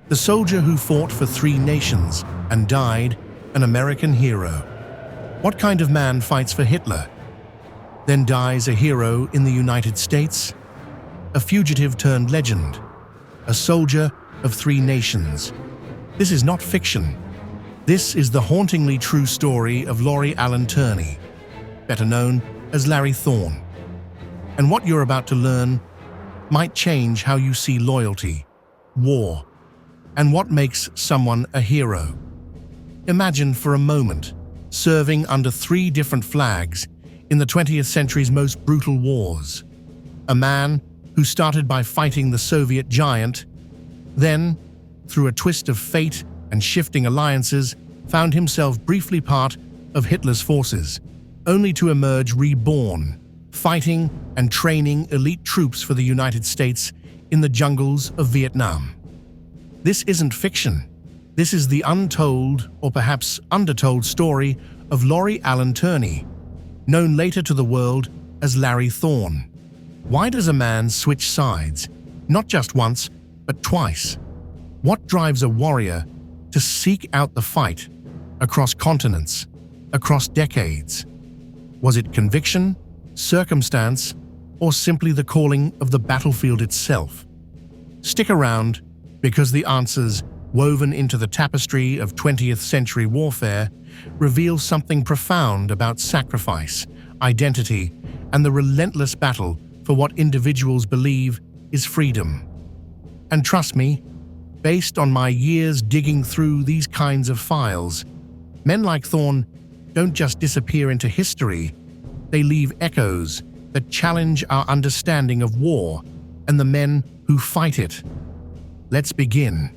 the soldier who fought for 3 nations and died an American hero. What kind of man fights for Hitler, then dies a hero in the United States? A fugitive turned legend, a soldier of 3 nations. This is not fiction. This is the hauntingly true story of Lauri Allan Törni, better known as Larry Thorne. And what you're about to learn might change how you see loyalty, war, and what makes someone a hero. Imagine for a moment serving under 3 different flags in the 20th century's most brutal wars. A man who started by fighting the Soviet giant, then, through a twist of fate and shifting alliances, found himself briefly part of Hitler's forces, only to emerge reborn, fighting and training elite troops for the United States in the jungles of Vietnam. This isn't fiction. This is the untold, or perhaps undertold story of Lauri Allan Törni, known later to the world as Larry Thorne. Why does a man switch sides, not just once, but twice? What drives a warrior to seek out the fight across continents, across decades? Was it conviction, circumstance, or simply the calling of the battlefield itself? Stick around, because the answers woven into the tapestry of 20th century warfare reveal something profound about sacrifice, identity, and the relentless battle for what individuals believe is freedom. And trust me, based on my years digging through these kinds of files, men like Thorne don't just disappear into history, they leave echoes that challenge our understanding of war and the men who fight it. Let's begin.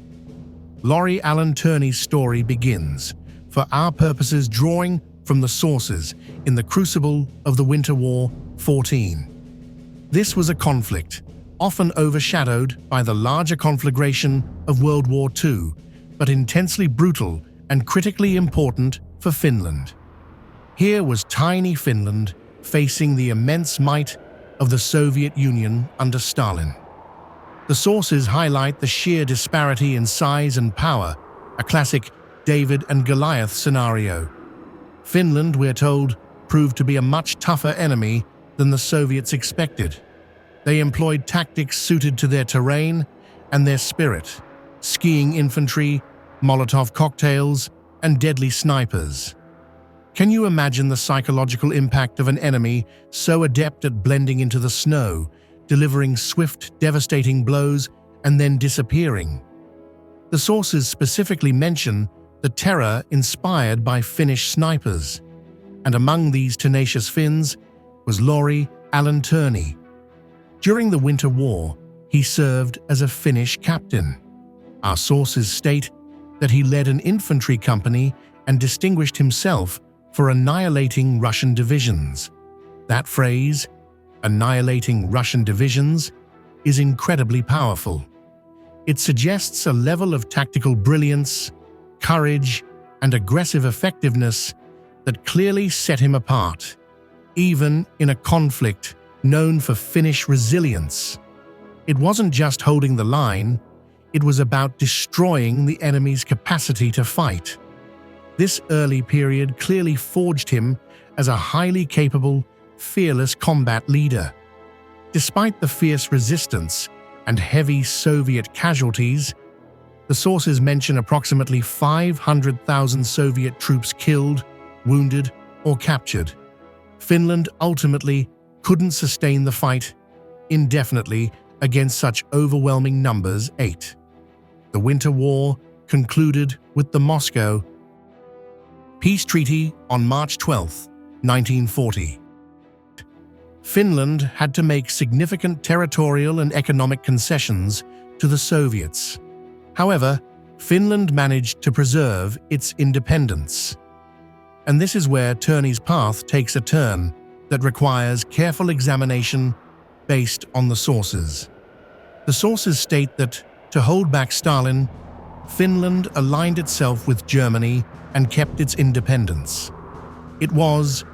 Lauri Allan Törni's story begins, for our purposes drawing from the sources in the crucible of the Winter War 14. This was a conflict, often overshadowed by the larger conflagration of World War II, but intensely brutal and critically important for Finland. Here was tiny Finland facing the immense might of the Soviet Union under Stalin. The sources highlight the sheer disparity in size and power, a classic David and Goliath scenario. Finland, we're told, proved to be a much tougher enemy than the Soviets expected. They employed tactics suited to their terrain and their spirit: skiing infantry, Molotov cocktails, and deadly snipers. Can you imagine the psychological impact of an enemy so adept at blending into the snow, delivering swift, devastating blows, and then disappearing? The sources specifically mention the terror inspired by Finnish snipers, and among these tenacious Finns was Lauri Allan Törni. During the Winter War, he served as a Finnish captain. Our sources state that he led an infantry company and distinguished himself for annihilating Russian divisions. That phrase, annihilating Russian divisions, is incredibly powerful. It suggests a level of tactical brilliance, courage, and aggressive effectiveness that clearly set him apart, even in a conflict known for Finnish resilience. It wasn't just holding the line, it was about destroying the enemy's capacity to fight. This early period clearly forged him as a highly capable, fearless combat leader. Despite the fierce resistance and heavy Soviet casualties, the sources mention approximately 500,000 Soviet troops killed, wounded, or captured. Finland ultimately couldn't sustain the fight indefinitely against such overwhelming numbers. 8. The Winter War concluded with the Moscow Peace Treaty on March 12, 1940. Finland had to make significant territorial and economic concessions to the Soviets. However, Finland managed to preserve its independence. And this is where Törni's path takes a turn that requires careful examination based on the sources. The sources state that, to hold back Stalin, Finland aligned itself with Germany and kept its independence. It was,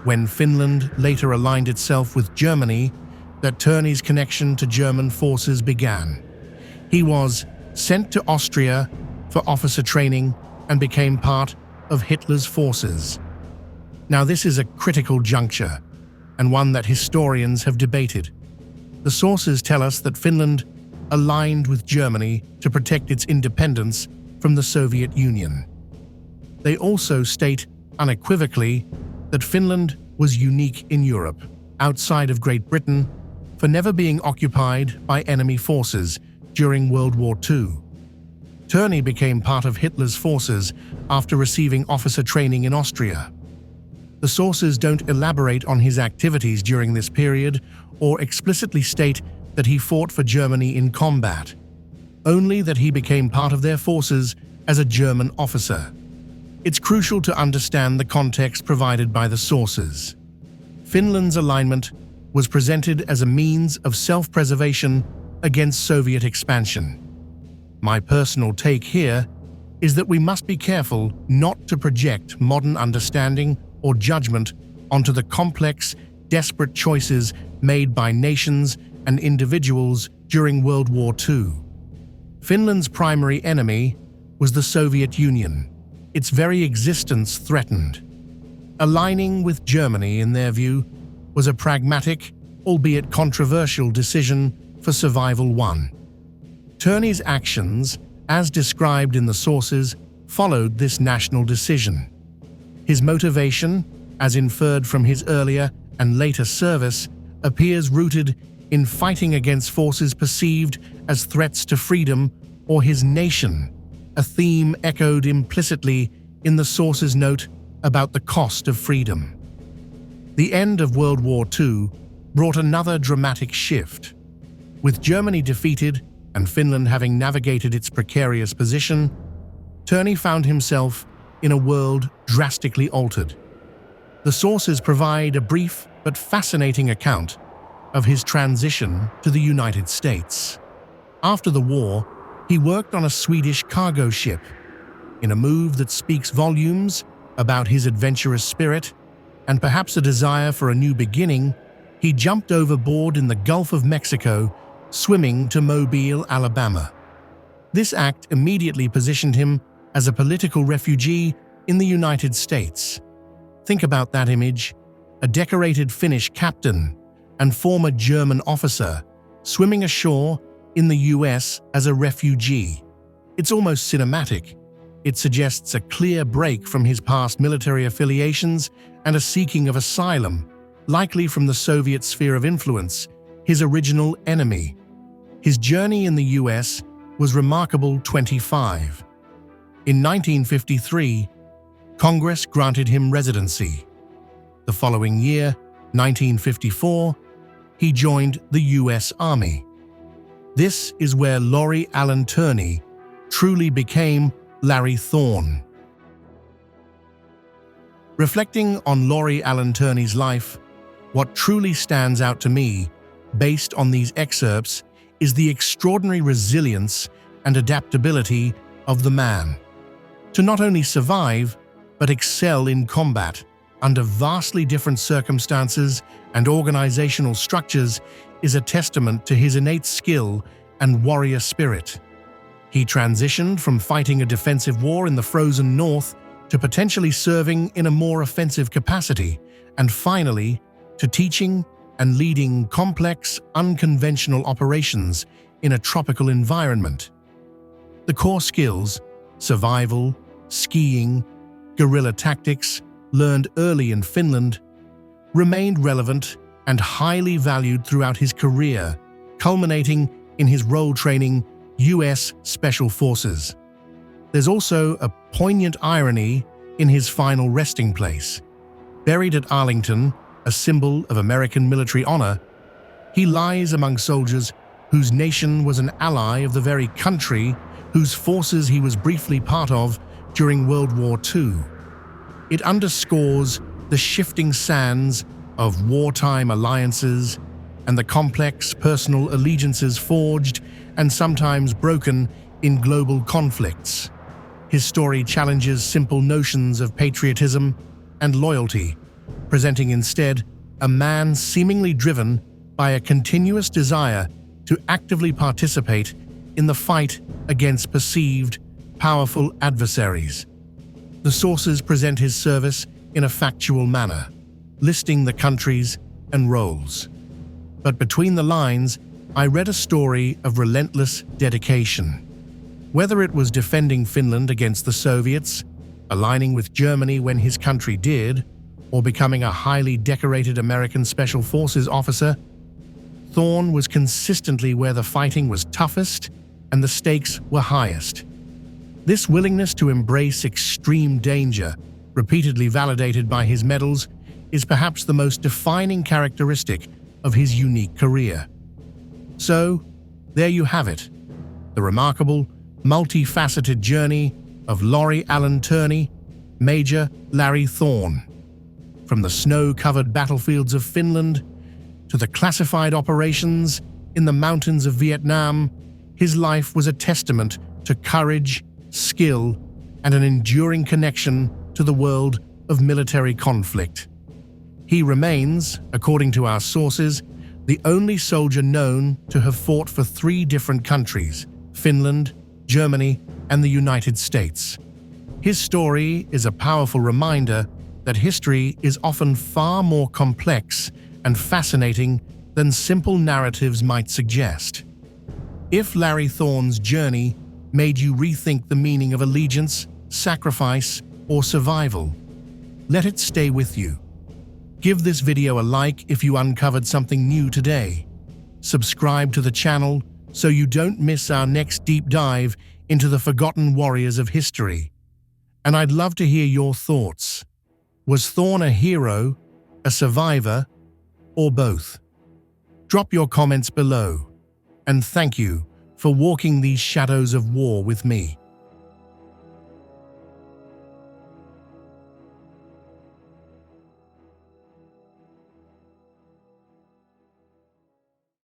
when Finland later aligned itself with Germany, that Törni's connection to German forces began. He was sent to Austria for officer training and became part of Hitler's forces. Now, this is a critical juncture, and one that historians have debated. The sources tell us that Finland aligned with Germany to protect its independence from the Soviet Union. They also state unequivocally that Finland was unique in Europe, outside of Great Britain, for never being occupied by enemy forces during World War II. Törni became part of Hitler's forces after receiving officer training in Austria. The sources don't elaborate on his activities during this period or explicitly state that he fought for Germany in combat, only that he became part of their forces as a German officer. It's crucial to understand the context provided by the sources. Finland's alignment was presented as a means of self-preservation against Soviet expansion. My personal take here is that we must be careful not to project modern understanding or judgment onto the complex, desperate choices made by nations and individuals during World War II. Finland's primary enemy was the Soviet Union, its very existence threatened. Aligning with Germany, in their view, was a pragmatic, albeit controversial decision for survival one. Törni's actions, as described in the sources, followed this national decision. His motivation, as inferred from his earlier and later service, appears rooted in fighting against forces perceived as threats to freedom or his nation, a theme echoed implicitly in the source's note about the cost of freedom. The end of World War II brought another dramatic shift. With Germany defeated and Finland having navigated its precarious position, Törni found himself in a world drastically altered. The sources provide a brief but fascinating account of his transition to the United States. After the war, he worked on a Swedish cargo ship. In a move that speaks volumes about his adventurous spirit and perhaps a desire for a new beginning, he jumped overboard in the Gulf of Mexico, swimming to Mobile, Alabama. This act immediately positioned him as a political refugee in the United States. Think about that image: a decorated Finnish captain and former German officer swimming ashore in the US as a refugee. It's almost cinematic. It suggests a clear break from his past military affiliations and a seeking of asylum, likely from the Soviet sphere of influence, his original enemy. His journey in the US was remarkable. 25. In 1953, Congress granted him residency. The following year, 1954, he joined the US Army. This is where Lauri Allan Törni truly became Larry Thorne. Reflecting on Lauri Allan Törni's life, what truly stands out to me, based on these excerpts, is the extraordinary resilience and adaptability of the man. To not only survive, but excel in combat under vastly different circumstances and organizational structures is a testament to his innate skill and warrior spirit. He transitioned from fighting a defensive war in the frozen north to potentially serving in a more offensive capacity, and finally, to teaching and leading complex, unconventional operations in a tropical environment. The core skills, survival, skiing, guerrilla tactics, learned early in Finland, remained relevant and highly valued throughout his career, culminating in his role training U.S. Special Forces. There's also a poignant irony in his final resting place. Buried at Arlington, a symbol of American military honor, he lies among soldiers whose nation was an ally of the very country whose forces he was briefly part of during World War II. It underscores the shifting sands of wartime alliances and the complex personal allegiances forged and sometimes broken in global conflicts. His story challenges simple notions of patriotism and loyalty, presenting instead a man seemingly driven by a continuous desire to actively participate in the fight against perceived, powerful adversaries. The sources present his service in a factual manner, listing the countries and roles. But between the lines, I read a story of relentless dedication. Whether it was defending Finland against the Soviets, aligning with Germany when his country did, or becoming a highly decorated American Special Forces officer, Thorne was consistently where the fighting was toughest and the stakes were highest. This willingness to embrace extreme danger, repeatedly validated by his medals, is perhaps the most defining characteristic of his unique career. So, there you have it, the remarkable, multifaceted journey of Lauri Allan Törni, Major Larry Thorne. From the snow-covered battlefields of Finland to the classified operations in the mountains of Vietnam, his life was a testament to courage, skill, and an enduring connection to the world of military conflict. He remains, according to our sources, the only soldier known to have fought for 3 different countries: Finland, Germany, and the United States. His story is a powerful reminder that history is often far more complex and fascinating than simple narratives might suggest. If Larry Thorne's journey made you rethink the meaning of allegiance, sacrifice, or survival, let it stay with you. Give this video a like if you uncovered something new today. Subscribe to the channel so you don't miss our next deep dive into the forgotten warriors of history. And I'd love to hear your thoughts. Was Thorne a hero, a survivor, or both? Drop your comments below. And thank you for walking these shadows of war with me.